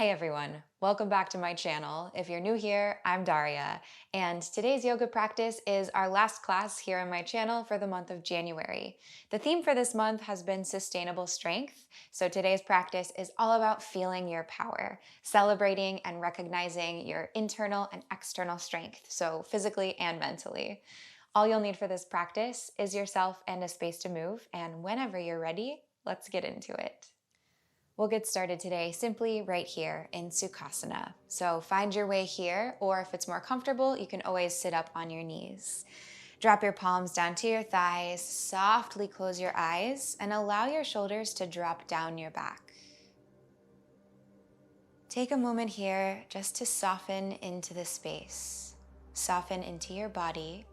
Hey everyone, welcome back to my channel. If you're new here, I'm Daria, and today's yoga practice is our last class here on my channel for the month of January. The theme for this month has been sustainable strength, so today's practice is all about feeling your power, celebrating and recognizing your internal and external strength, so physically and mentally. All you'll need for this practice is yourself and a space to move, and whenever you're ready, let's get into it. We'll get started today simply right here in Sukhasana. So find your way here, or if it's more comfortable, you can always sit up on your knees. Drop your palms down to your thighs, softly close your eyes, and allow your shoulders to drop down your back. Take a moment here just to soften into the space. Soften into your body.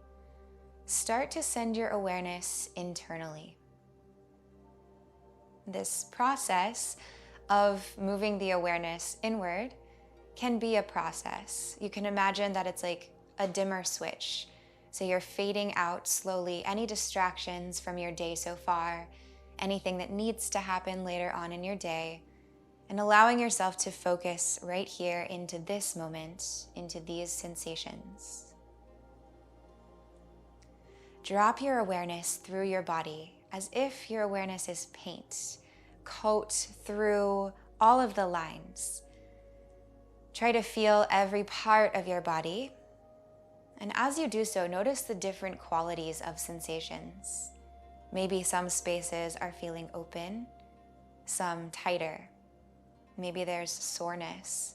Start to send your awareness internally. This process of moving the awareness inward can be a process. You can imagine that it's like a dimmer switch. So you're fading out slowly any distractions from your day so far, anything that needs to happen later on in your day, and allowing yourself to focus right here into this moment, into these sensations. Drop your awareness through your body as if your awareness is paint. Coat through all of the lines. Try to feel every part of your body. And as you do so, notice the different qualities of sensations. Maybe some spaces are feeling open, some tighter. Maybe there's soreness.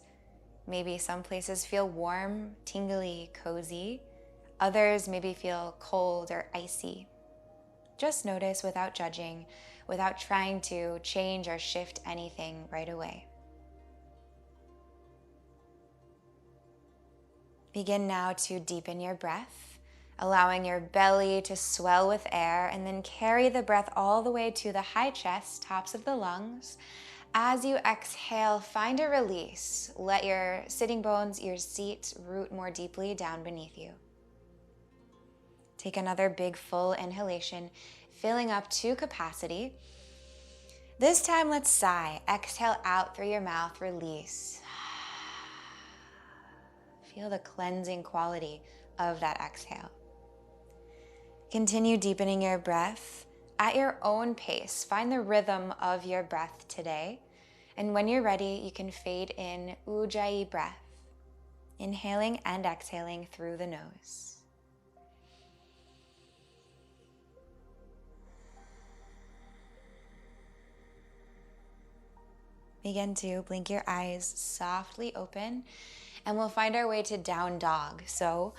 Maybe some places feel warm, tingly, cozy. Others maybe feel cold or icy. Just notice without judging, without trying to change or shift anything right away. Begin now to deepen your breath, allowing your belly to swell with air, and then carry the breath all the way to the high chest, tops of the lungs. As you exhale, find a release. Let your sitting bones, your seat, root more deeply down beneath you. Take another big full inhalation, filling up to capacity. This time, let's sigh. Exhale out through your mouth, release. Feel the cleansing quality of that exhale. Continue deepening your breath at your own pace. Find the rhythm of your breath today. And when you're ready, you can fade in Ujjayi breath, inhaling and exhaling through the nose. Begin to blink your eyes softly open, and we'll find our way to down dog. So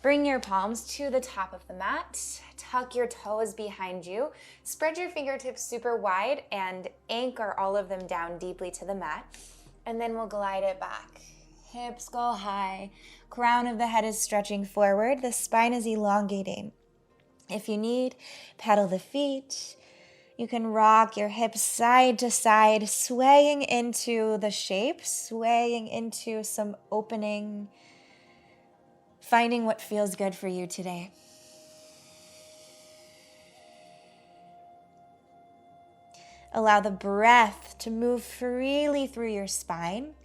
bring your palms to the top of the mat, tuck your toes behind you, spread your fingertips super wide, and anchor all of them down deeply to the mat. And then we'll glide it back. Hips go high, crown of the head is stretching forward, the spine is elongating. If you need, pedal the feet. You can rock your hips side to side, swaying into the shape, swaying into some opening, finding what feels good for you today. Allow the breath to move freely through your spine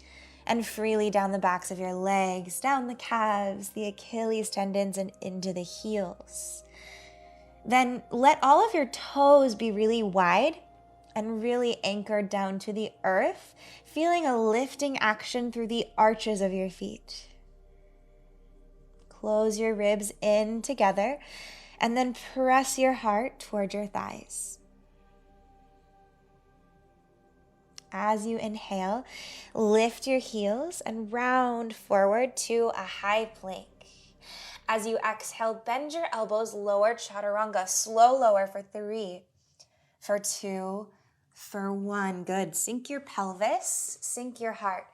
and freely down the backs of your legs, down the calves, the Achilles tendons, and into the heels. Then let all of your toes be really wide and really anchored down to the earth, feeling a lifting action through the arches of your feet. Close your ribs in together and then press your heart toward your thighs. As you inhale, lift your heels and round forward to a high plank. As you exhale, bend your elbows, lower chaturanga, slow lower for 3, for 2, for 1. Good. Sink your pelvis, sink your heart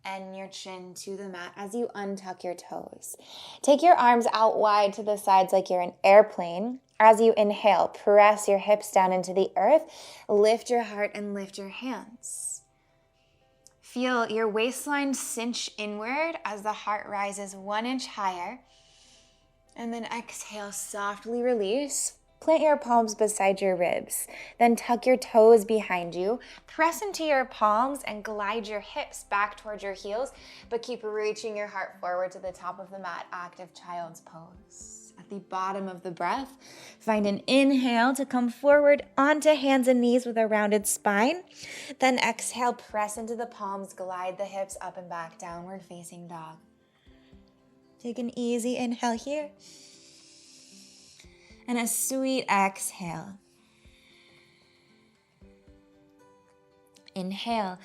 and your chin to the mat as you untuck your toes. Take your arms out wide to the sides like you're an airplane. As you inhale, press your hips down into the earth, lift your heart and lift your hands. Feel your waistline cinch inward as the heart rises 1 inch higher. And then exhale, softly release. Plant your palms beside your ribs. Then tuck your toes behind you. Press into your palms and glide your hips back towards your heels, but keep reaching your heart forward to the top of the mat, active child's pose. At the bottom of the breath, find an inhale to come forward onto hands and knees with a rounded spine. Then exhale, press into the palms, glide the hips up and back, downward facing dog. Take an easy inhale here. And a sweet exhale. Inhale.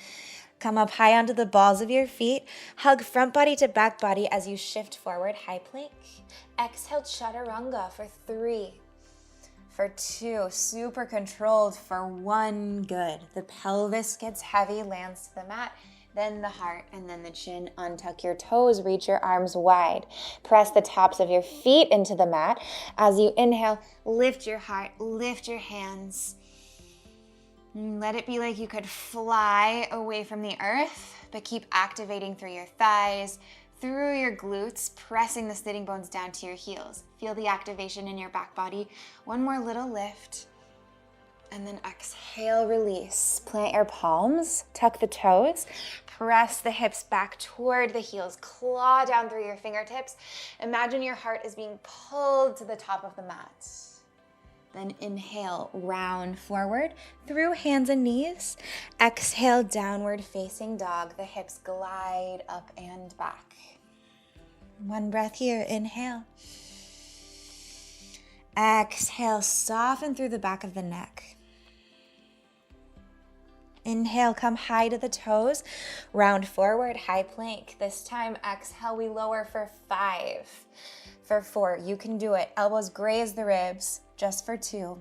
Come up high onto the balls of your feet. Hug front body to back body as you shift forward, high plank. Exhale, chaturanga for 3, for 2, super controlled for 1, good. The pelvis gets heavy, lands to the mat. Then the heart, and then the chin. Untuck your toes, reach your arms wide. Press the tops of your feet into the mat. As you inhale, lift your heart, lift your hands. Let it be like you could fly away from the earth, but keep activating through your thighs, through your glutes, pressing the sitting bones down to your heels. Feel the activation in your back body. One more little lift. And then exhale, release. Plant your palms, tuck the toes, press the hips back toward the heels, claw down through your fingertips. Imagine your heart is being pulled to the top of the mat. Then inhale, round forward through hands and knees. Exhale, downward facing dog. The hips glide up and back. One breath here, inhale. Exhale, soften through the back of the neck. Inhale, come high to the toes, round forward, high plank. This time, exhale, we lower for 5, for 4. You can do it. Elbows graze the ribs, just for 2,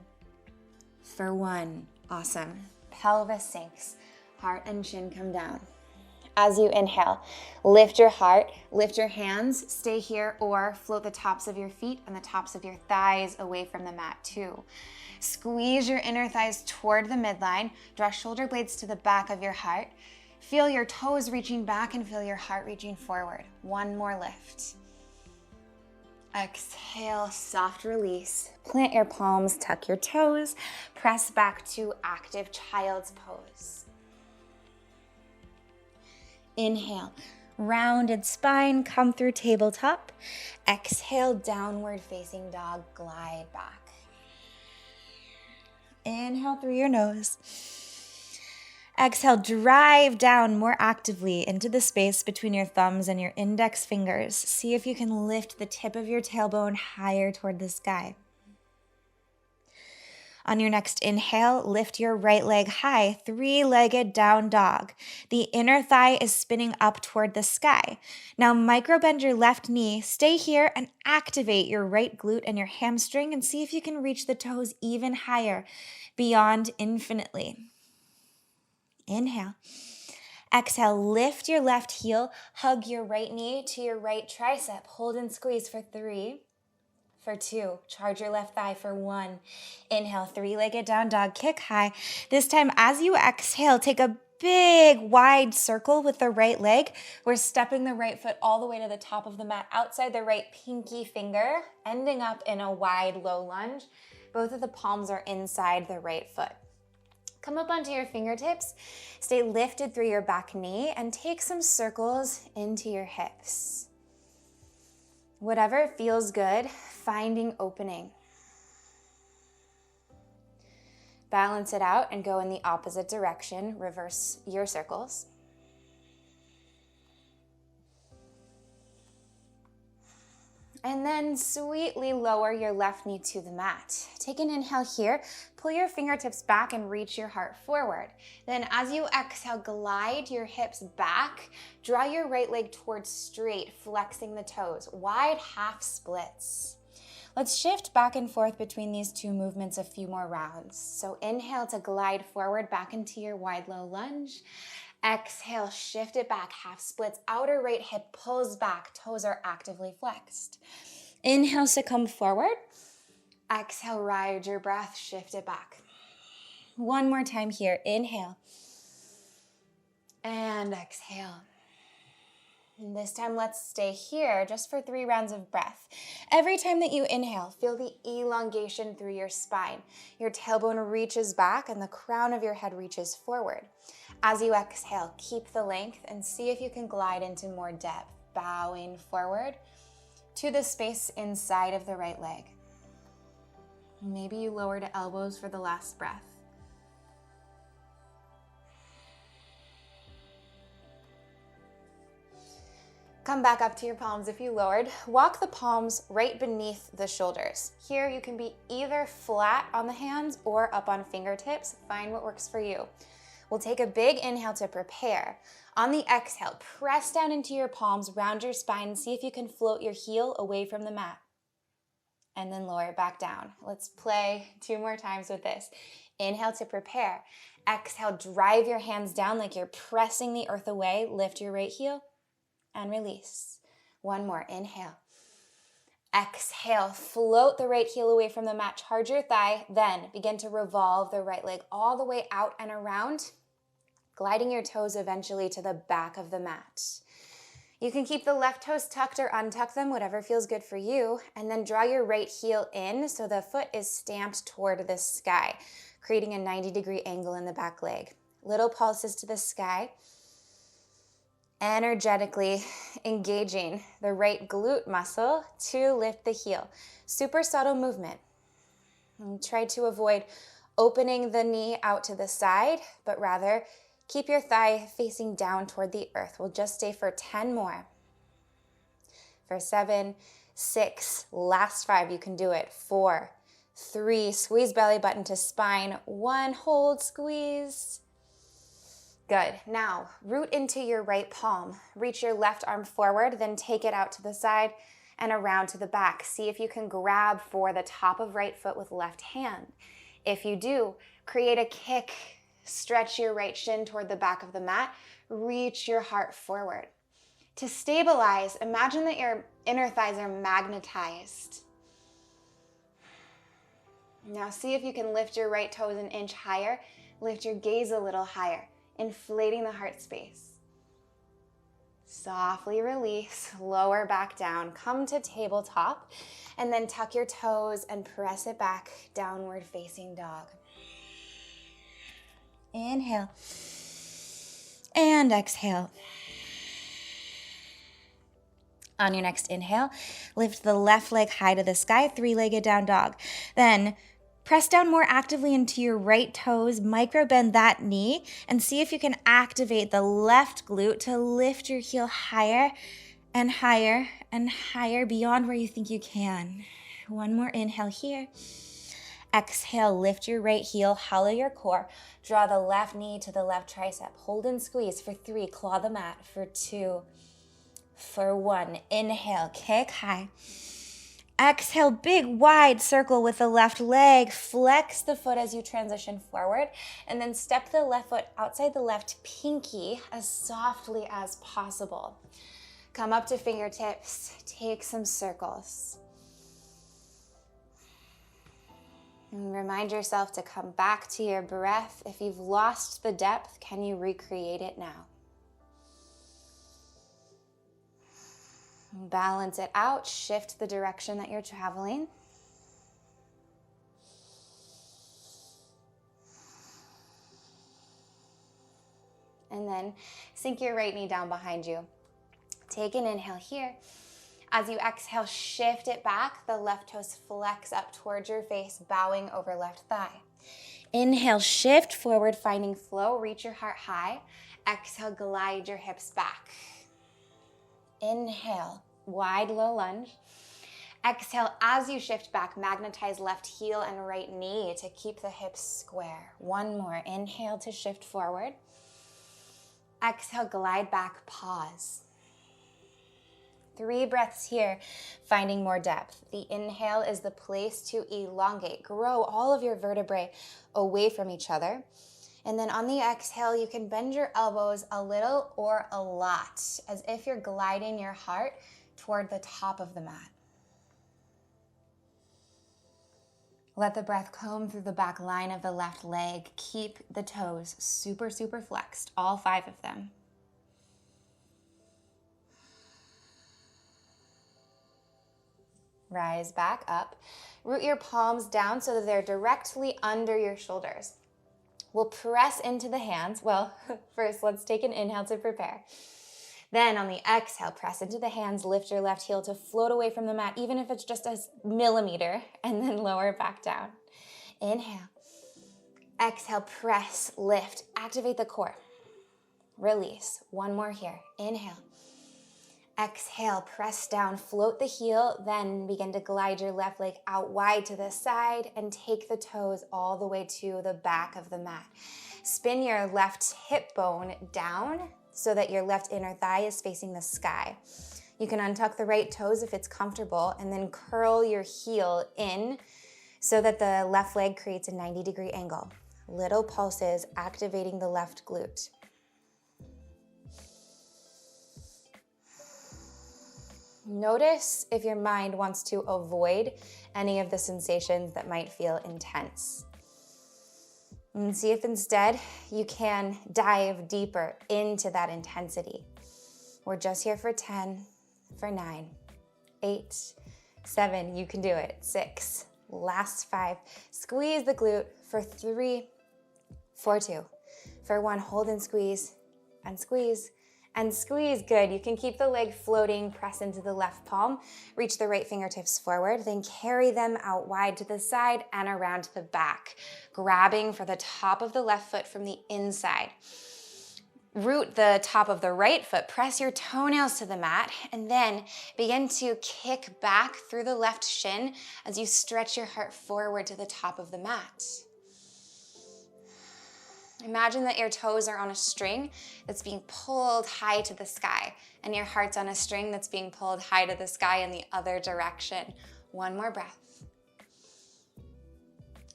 for 1. Awesome. Pelvis sinks, heart and chin come down. As you inhale, lift your heart, lift your hands, stay here, or float the tops of your feet and the tops of your thighs away from the mat too. Squeeze your inner thighs toward the midline. Draw shoulder blades to the back of your heart. Feel your toes reaching back and feel your heart reaching forward. One more lift. Exhale, soft release. Plant your palms, tuck your toes. Press back to active child's pose. Inhale, rounded spine, come through tabletop. Exhale, downward facing dog, glide back. Inhale through your nose. Exhale, drive down more actively into the space between your thumbs and your index fingers. See if you can lift the tip of your tailbone higher toward the sky. On your next inhale, lift your right leg high, 3-legged down dog. The inner thigh is spinning up toward the sky. Now microbend your left knee, stay here and activate your right glute and your hamstring and see if you can reach the toes even higher, beyond infinitely. Inhale. Exhale, lift your left heel, hug your right knee to your right tricep. Hold and squeeze for 3, for 2. Charge your left thigh for 1. Inhale, 3-legged down dog, kick high. This time, as you exhale, take a big wide circle with the right leg. We're stepping the right foot all the way to the top of the mat, outside the right pinky finger, ending up in a wide low lunge. Both of the palms are inside the right foot. Come up onto your fingertips, stay lifted through your back knee, and take some circles into your hips. Whatever feels good, finding opening. Balance it out and go in the opposite direction. Reverse your circles. And then sweetly lower your left knee to the mat. Take an inhale here. Pull your fingertips back and reach your heart forward. Then as you exhale, glide your hips back. Draw your right leg towards straight, flexing the toes. Wide half splits. Let's shift back and forth between these two movements a few more rounds. So inhale to glide forward back into your wide low lunge. Exhale, shift it back, half splits. Outer right hip pulls back, toes are actively flexed. Inhale to come forward. Exhale, ride your breath, shift it back. One more time here, inhale. And exhale. And this time, let's stay here just for 3 rounds of breath. Every time that you inhale, feel the elongation through your spine. Your tailbone reaches back and the crown of your head reaches forward. As you exhale, keep the length and see if you can glide into more depth, bowing forward to the space inside of the right leg. Maybe you lower to elbows for the last breath. Come back up to your palms if you lowered. Walk the palms right beneath the shoulders. Here you can be either flat on the hands or up on fingertips. Find what works for you. We'll take a big inhale to prepare. On the exhale, press down into your palms, round your spine, and see if you can float your heel away from the mat. And then lower it back down. Let's play 2 more times with this. Inhale to prepare. Exhale, drive your hands down like you're pressing the earth away. Lift your right heel. And release. 1 more, inhale. Exhale, float the right heel away from the mat, charge your thigh, then begin to revolve the right leg all the way out and around, gliding your toes eventually to the back of the mat. You can keep the left toes tucked or untuck them, whatever feels good for you, and then draw your right heel in so the foot is stamped toward the sky, creating a 90-degree angle in the back leg. Little pulses to the sky. Energetically engaging the right glute muscle to lift the heel. Super subtle movement. And try to avoid opening the knee out to the side, but rather keep your thigh facing down toward the earth. We'll just stay for 10 more. For 7, 6, last 5, you can do it. 4, 3, squeeze belly button to spine. 1, hold, squeeze. Good. Now, root into your right palm. Reach your left arm forward, then take it out to the side and around to the back. See if you can grab for the top of right foot with left hand. If you do, create a kick. Stretch your right shin toward the back of the mat. Reach your heart forward. To stabilize, imagine that your inner thighs are magnetized. Now see if you can lift your right toes an inch higher. Lift your gaze a little higher. Inflating the heart space. Softly release, lower back down, come to tabletop, and then tuck your toes and press it back, downward facing dog. Inhale, and exhale. On your next inhale, lift the left leg high to the sky, 3-legged down dog. Then press down more actively into your right toes, micro bend that knee, and see if you can activate the left glute to lift your heel higher and higher and higher beyond where you think you can. 1 more inhale here. Exhale, lift your right heel, hollow your core. Draw the left knee to the left tricep. Hold and squeeze for 3, claw the mat for 2, for 1. Inhale, kick high. Exhale, big wide circle with the left leg. Flex the foot as you transition forward, and then step the left foot outside the left pinky as softly as possible. Come up to fingertips, take some circles. And remind yourself to come back to your breath. If you've lost the depth, can you recreate it now? Balance it out, shift the direction that you're traveling. And then sink your right knee down behind you. Take an inhale here. As you exhale, shift it back. The left toes flex up towards your face, bowing over left thigh. Inhale, shift forward, finding flow. Reach your heart high. Exhale, glide your hips back. Inhale, wide low lunge. Exhale, as you shift back, magnetize left heel and right knee to keep the hips square. 1 more. Inhale to shift forward. Exhale, glide back, pause. 3 breaths here, finding more depth. The inhale is the place to elongate, grow all of your vertebrae away from each other. And then on the exhale, you can bend your elbows a little or a lot, as if you're gliding your heart toward the top of the mat. Let the breath comb through the back line of the left leg. Keep the toes super, super flexed, all 5 of them. Rise back up. Root your palms down so that they're directly under your shoulders. We'll press into the hands. Well, first let's take an inhale to prepare. Then on the exhale, press into the hands, lift your left heel to float away from the mat, even if it's just a millimeter, and then lower it back down. Inhale. Exhale, press, lift, activate the core. Release. One more here. Inhale. Exhale, press down, float the heel, then begin to glide your left leg out wide to the side and take the toes all the way to the back of the mat. Spin your left hip bone down so that your left inner thigh is facing the sky. You can untuck the right toes if it's comfortable and then curl your heel in so that the left leg creates a 90-degree angle. Little pulses activating the left glute. Notice if your mind wants to avoid any of the sensations that might feel intense. And see if instead you can dive deeper into that intensity. We're just here for 10, for 9, 8, 7, you can do it, 6, last 5. Squeeze the glute for 3, for 2, for 1, hold and squeeze, and squeeze. And squeeze, good. You can keep the leg floating, press into the left palm, reach the right fingertips forward, then carry them out wide to the side and around to the back, grabbing for the top of the left foot from the inside. Root the top of the right foot, press your toenails to the mat, and then begin to kick back through the left shin as you stretch your heart forward to the top of the mat. Imagine that your toes are on a string that's being pulled high to the sky, and your heart's on a string that's being pulled high to the sky in the other direction. One more breath.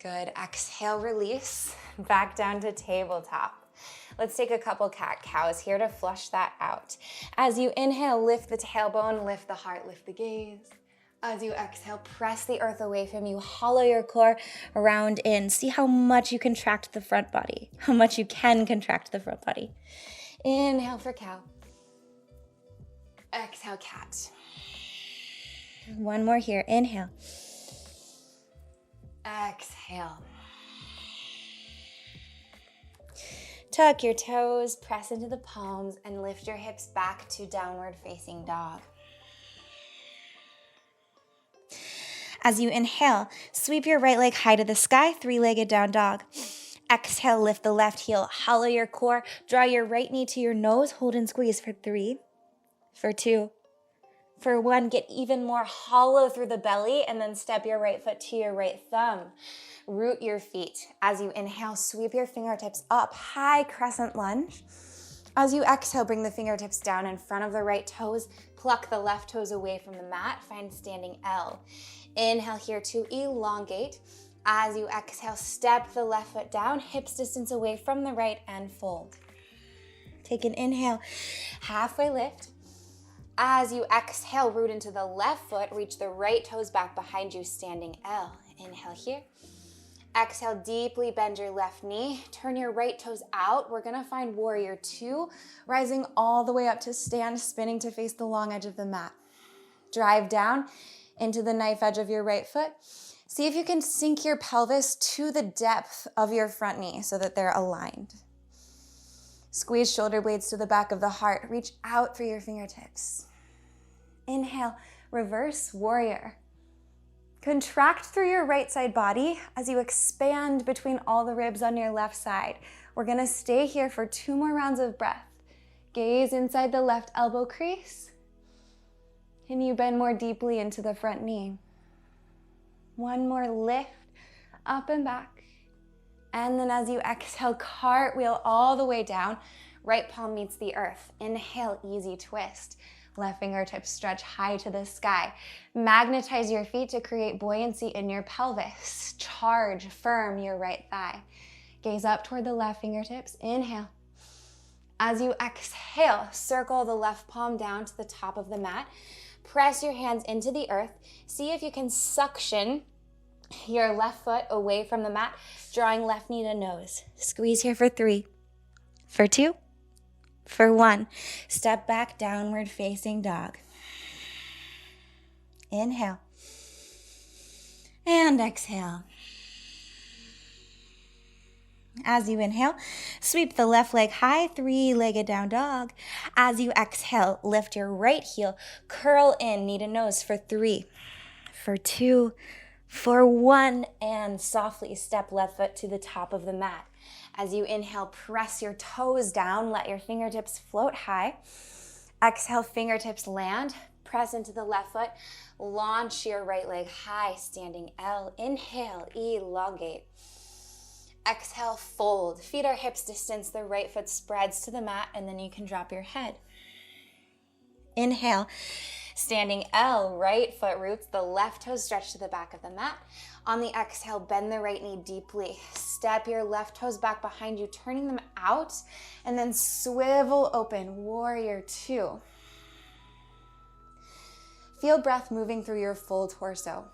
Good. Exhale, release. Back down to tabletop. Let's take a couple cat-cows here to flush that out. As you inhale, lift the tailbone, lift the heart, lift the gaze. As you exhale, press the earth away from you, hollow your core, round in. See how much you contract the front body, how much you can contract the front body. Inhale for cow. Exhale, cat. One more here. Inhale. Exhale. Tuck your toes, press into the palms, and lift your hips back to downward facing dog. As you inhale, sweep your right leg high to the sky, three-legged down dog. Exhale, lift the left heel, hollow your core, draw your right knee to your nose, hold and squeeze for 3, for 2, for 1. Get even more hollow through the belly, and then step your right foot to your right thumb. Root your feet. As you inhale, sweep your fingertips up, high crescent lunge. As you exhale, bring the fingertips down in front of the right toes, pluck the left toes away from the mat, find standing L. Inhale here to elongate. As you exhale, step the left foot down, hips distance away from the right, and fold. Take an inhale, halfway lift. As you exhale, root into the left foot, reach the right toes back behind you, standing L. Inhale here. Exhale, deeply bend your left knee. Turn your right toes out. We're gonna find warrior 2, rising all the way up to stand, spinning to face the long edge of the mat. Drive down into the knife edge of your right foot. See if you can sink your pelvis to the depth of your front knee so that they're aligned. Squeeze shoulder blades to the back of the heart. Reach out through your fingertips. Inhale, reverse warrior. Contract through your right side body as you expand between all the ribs on your left side. We're gonna stay here for 2 more rounds of breath. Gaze inside the left elbow crease. Can you bend more deeply into the front knee? 1 more lift, up and back. And then as you exhale, cartwheel all the way down. Right palm meets the earth. Inhale, easy twist. Left fingertips stretch high to the sky. Magnetize your feet to create buoyancy in your pelvis. Charge firm your right thigh. Gaze up toward the left fingertips. Inhale. As you exhale, circle the left palm down to the top of the mat. Press your hands into the earth. See if you can suction your left foot away from the mat, drawing left knee to nose. Squeeze here for 3, for 2, for 1. Step back, downward facing dog. Inhale. And exhale. As you inhale, sweep the left leg high, three-legged down dog. As you exhale, lift your right heel, curl in, knee to nose for 3, for 2, for 1, and softly step left foot to the top of the mat. As you inhale, press your toes down, let your fingertips float high. Exhale, fingertips land, press into the left foot, launch your right leg high, standing L. Inhale, elongate. Exhale, fold. Feet are hips distance. The right foot spreads to the mat, and then you can drop your head. Inhale, standing L, right foot roots. The left toes stretch to the back of the mat. On the exhale, bend the right knee deeply. Step your left toes back behind you, turning them out, and then swivel open, warrior 2. Feel breath moving through your full torso.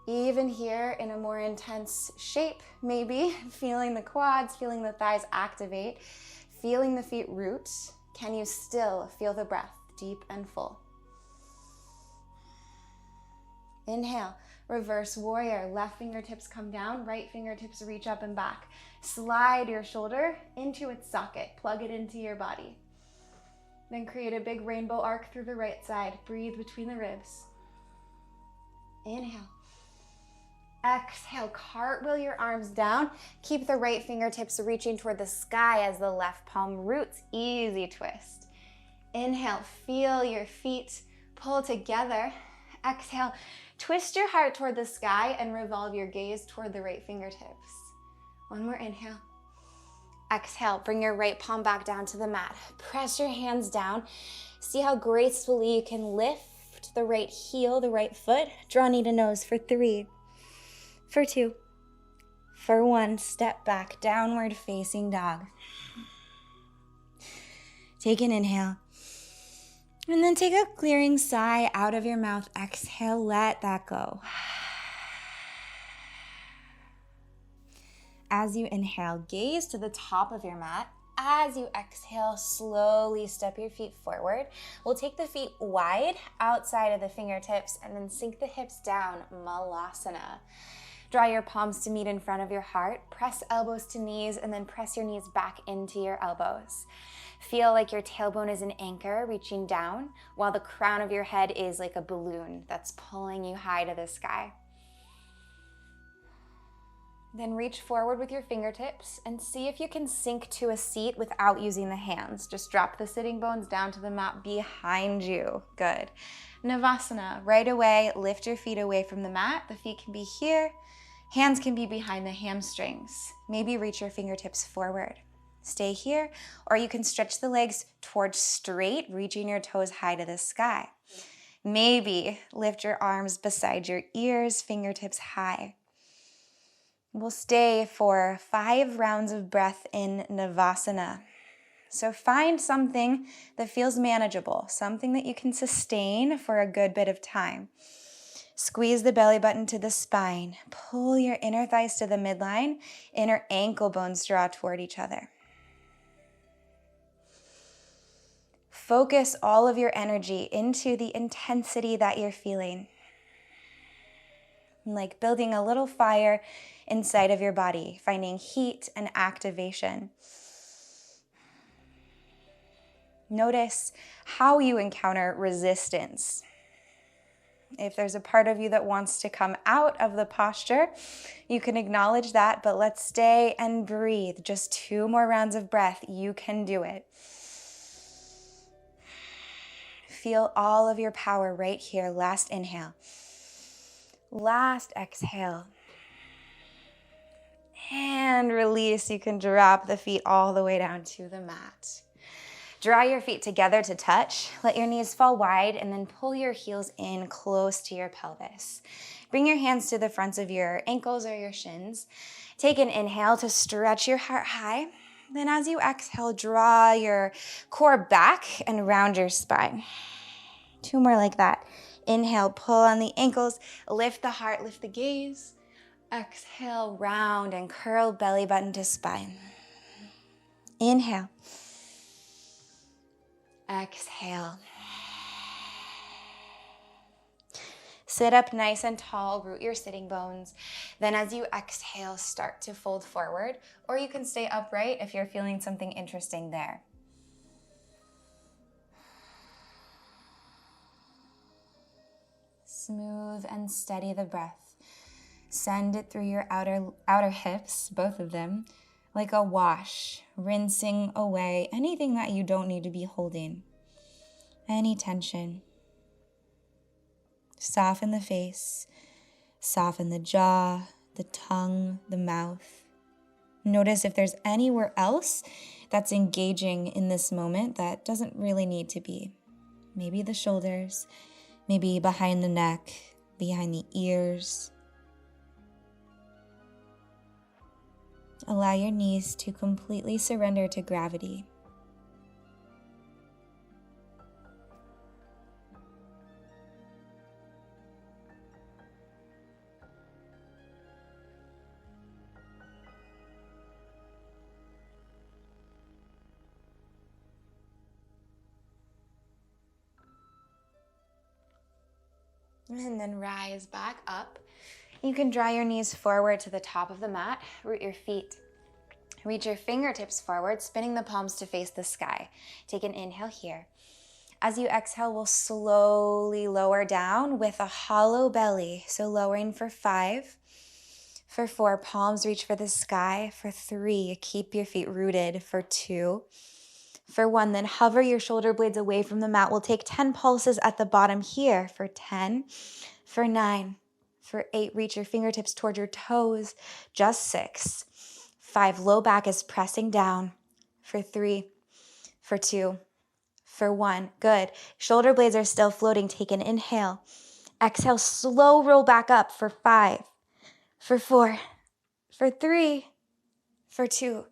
Even here in a more intense shape, maybe, feeling the quads, feeling the thighs activate, feeling the feet root, can you still feel the breath deep and full? Inhale, reverse warrior, left fingertips come down, right fingertips reach up and back. Slide your shoulder into its socket, plug it into your body. Then create a big rainbow arc through the right side, breathe between the ribs. Inhale. Exhale, cartwheel your arms down. Keep the right fingertips reaching toward the sky as the left palm roots. Easy twist. Inhale, feel your feet pull together. Exhale, twist your heart toward the sky and revolve your gaze toward the right fingertips. One more inhale. Exhale, bring your right palm back down to the mat. Press your hands down. See how gracefully you can lift the right heel, the right foot. Draw knee to nose for 3. For 2, for 1, step back, downward facing dog. Take an inhale. And then take a clearing sigh out of your mouth. Exhale, let that go. As you inhale, gaze to the top of your mat. As you exhale, slowly step your feet forward. We'll take the feet wide outside of the fingertips and then sink the hips down, Malasana. Draw your palms to meet in front of your heart. Press elbows to knees and then press your knees back into your elbows. Feel like your tailbone is an anchor reaching down while the crown of your head is like a balloon that's pulling you high to the sky. Then reach forward with your fingertips and see if you can sink to a seat without using the hands. Just drop the sitting bones down to the mat behind you. Good. Navasana, right away, lift your feet away from the mat. The feet can be here. Hands can be behind the hamstrings. Maybe reach your fingertips forward. Stay here, or you can stretch the legs towards straight, reaching your toes high to the sky. Maybe lift your arms beside your ears, fingertips high. We'll stay for 5 rounds of breath in Navasana. So find something that feels manageable, something that you can sustain for a good bit of time. Squeeze the belly button to the spine. Pull your inner thighs to the midline. Inner ankle bones draw toward each other. Focus all of your energy into the intensity that you're feeling. Like building a little fire inside of your body, finding heat and activation. Notice how you encounter resistance. If there's a part of you that wants to come out of the posture, you can acknowledge that, but let's stay and breathe. Just 2 more rounds of breath. You can do it. Feel all of your power right here. Last inhale. Last exhale. And release. You can drop the feet all the way down to the mat. Draw your feet together to touch. Let your knees fall wide and then pull your heels in close to your pelvis. Bring your hands to the fronts of your ankles or your shins. Take an inhale to stretch your heart high. Then as you exhale, draw your core back and round your spine. 2 more like that. Inhale, pull on the ankles, lift the heart, lift the gaze. Exhale, round and curl belly button to spine. Inhale. Exhale. Sit up nice and tall, root your sitting bones. Then as you exhale, start to fold forward, or you can stay upright if you're feeling something interesting there. Smooth and steady the breath. Send it through your outer hips, both of them, like a wash, rinsing away anything that you don't need to be holding. Any tension. Soften the face, soften the jaw, the tongue, the mouth. Notice if there's anywhere else that's engaging in this moment that doesn't really need to be. Maybe the shoulders, maybe behind the neck, behind the ears. Allow your knees to completely surrender to gravity. And then rise back up. You can draw your knees forward to the top of the mat, root your feet. Reach your fingertips forward, spinning the palms to face the sky. Take an inhale here. As you exhale, we'll slowly lower down with a hollow belly. So lowering for 5. For 4, palms reach for the sky. For 3, keep your feet rooted. For 2. For 1, then hover your shoulder blades away from the mat. We'll take 10 pulses at the bottom here. For 10. For 9. For 8, reach your fingertips toward your toes. Just 6. 5, low back is pressing down. For 3. For 2. For 1. Good. Shoulder blades are still floating. Take an inhale. Exhale, slow roll back up. For 5. For 4. For 3. For 2.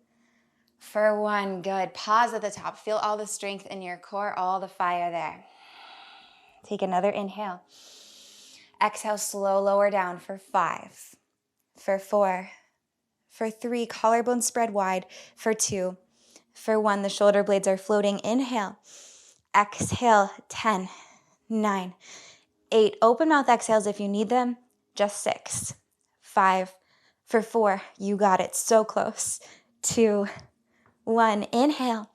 For 1, good. Pause at the top. Feel all the strength in your core, all the fire there. Take another inhale. Exhale, slow lower down for 5. For 4. For 3, collarbone spread wide. For 2. For 1, the shoulder blades are floating. Inhale. Exhale, 10, 9, 8. Open mouth exhales if you need them. Just 6. 5. For 4, you got it. So close. 2, 1, inhale.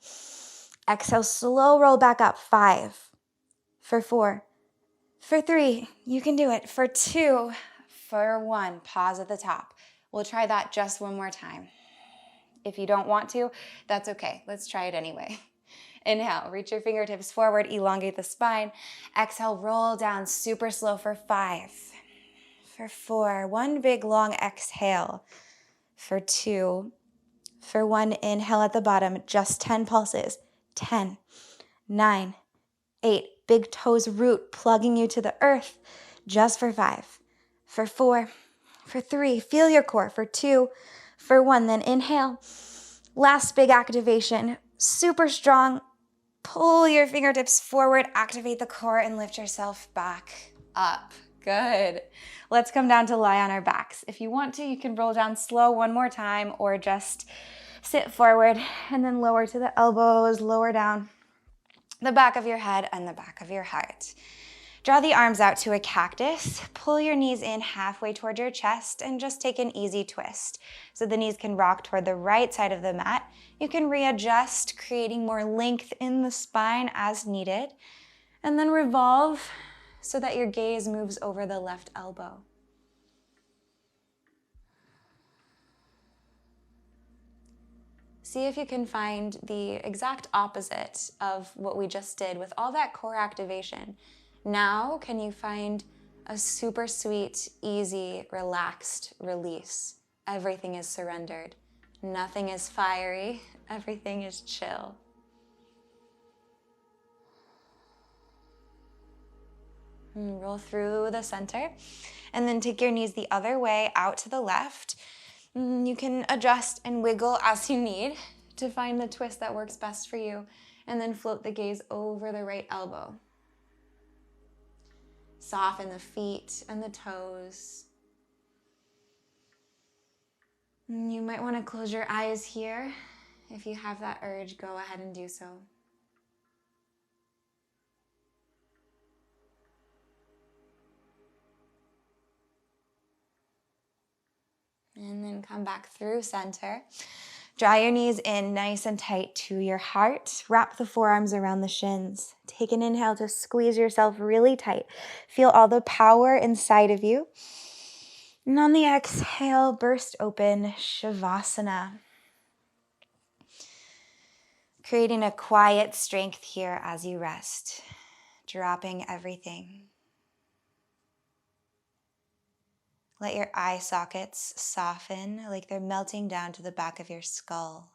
Exhale, slow roll back up. 5. For 4. For 3, you can do it. For 2. For 1, pause at the top. We'll try that just one more time. If you don't want to, that's okay. Let's try it anyway. Inhale, reach your fingertips forward, elongate the spine. Exhale, roll down super slow for 5. For 4, 1 big long exhale. For 2. For 1, inhale at the bottom, just 10 pulses. 10, 9, 8. Big toes root, plugging you to the earth. Just for 5. For 4. For 3, feel your core. For 2. For 1, then inhale. Last big activation, super strong. Pull your fingertips forward, activate the core, and lift yourself back up. Good. Let's come down to lie on our backs. If you want to, you can roll down slow one more time, or just sit forward and then lower to the elbows, lower down the back of your head and the back of your heart. Draw the arms out to a cactus. Pull your knees in halfway toward your chest and just take an easy twist. So the knees can rock toward the right side of the mat. You can readjust, creating more length in the spine as needed. And then revolve so that your gaze moves over the left elbow. See if you can find the exact opposite of what we just did with all that core activation. Now, can you find a super sweet, easy, relaxed release? Everything is surrendered. Nothing is fiery. Everything is chill. And roll through the center. And then take your knees the other way out to the left. You can adjust and wiggle as you need to find the twist that works best for you. And then float the gaze over the right elbow. Soften the feet and the toes. You might want to close your eyes here. If you have that urge, go ahead and do so. And then come back through center. Draw your knees in nice and tight to your heart. Wrap the forearms around the shins. Take an inhale to squeeze yourself really tight. Feel all the power inside of you. And on the exhale, burst open, Shavasana. Creating a quiet strength here as you rest. Dropping everything. Let your eye sockets soften like they're melting down to the back of your skull.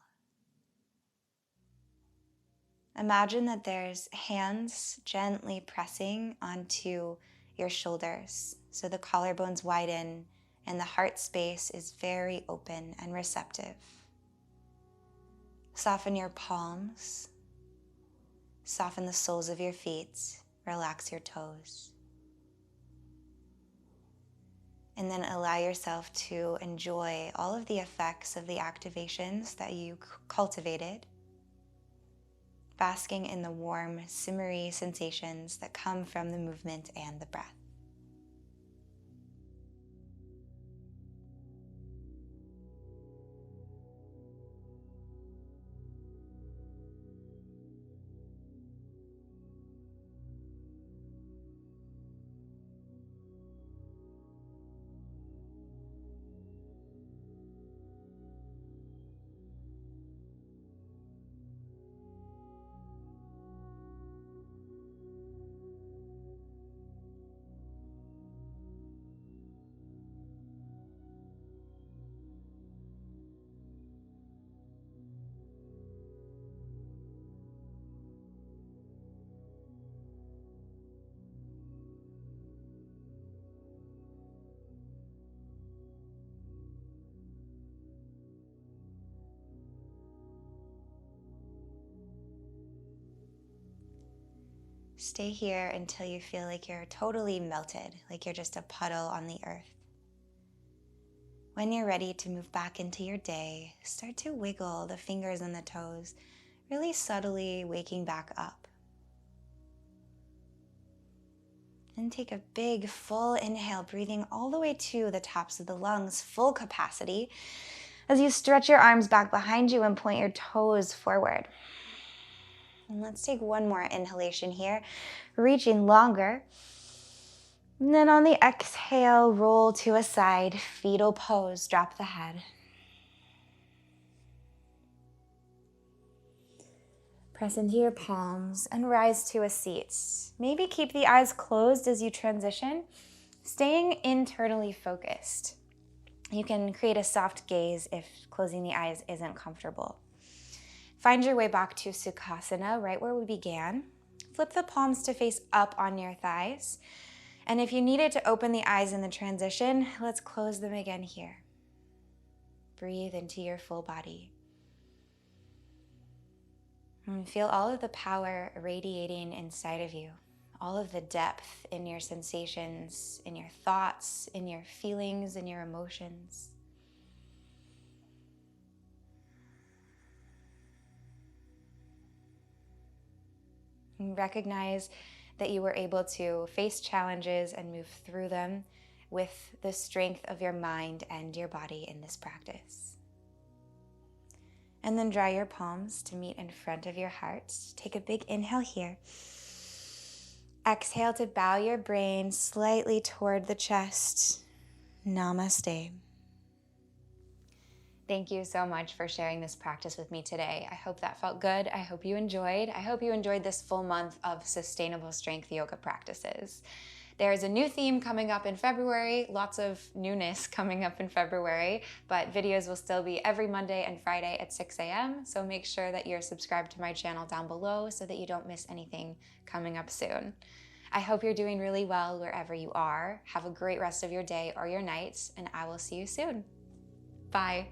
Imagine that there's hands gently pressing onto your shoulders, so the collarbones widen and the heart space is very open and receptive. Soften your palms, soften the soles of your feet, relax your toes. And then allow yourself to enjoy all of the effects of the activations that you cultivated, basking in the warm, shimmery sensations that come from the movement and the breath. Stay here until you feel like you're totally melted, like you're just a puddle on the earth. When you're ready to move back into your day, start to wiggle the fingers and the toes, really subtly waking back up. And take a big full inhale, breathing all the way to the tops of the lungs, full capacity, as you stretch your arms back behind you and point your toes forward. And let's take one more inhalation here, reaching longer. And then on the exhale, roll to a side, fetal pose, drop the head. Press into your palms and rise to a seat. Maybe keep the eyes closed as you transition, staying internally focused. You can create a soft gaze if closing the eyes isn't comfortable. Find your way back to Sukhasana, right where we began. Flip the palms to face up on your thighs. And if you needed to open the eyes in the transition, let's close them again here. Breathe into your full body. And feel all of the power radiating inside of you, all of the depth in your sensations, in your thoughts, in your feelings, in your emotions. And recognize that you were able to face challenges and move through them with the strength of your mind and your body in this practice. And then draw your palms to meet in front of your heart. Take a big inhale here. Exhale to bow your brain slightly toward the chest. Namaste. Thank you so much for sharing this practice with me today. I hope that felt good. I hope you enjoyed. I hope you enjoyed this full month of sustainable strength yoga practices. There's a new theme coming up in February, lots of newness coming up in February, but videos will still be every Monday and Friday at 6 a.m. So make sure that you're subscribed to my channel down below so that you don't miss anything coming up soon. I hope you're doing really well wherever you are. Have a great rest of your day or your night, and I will see you soon. Bye.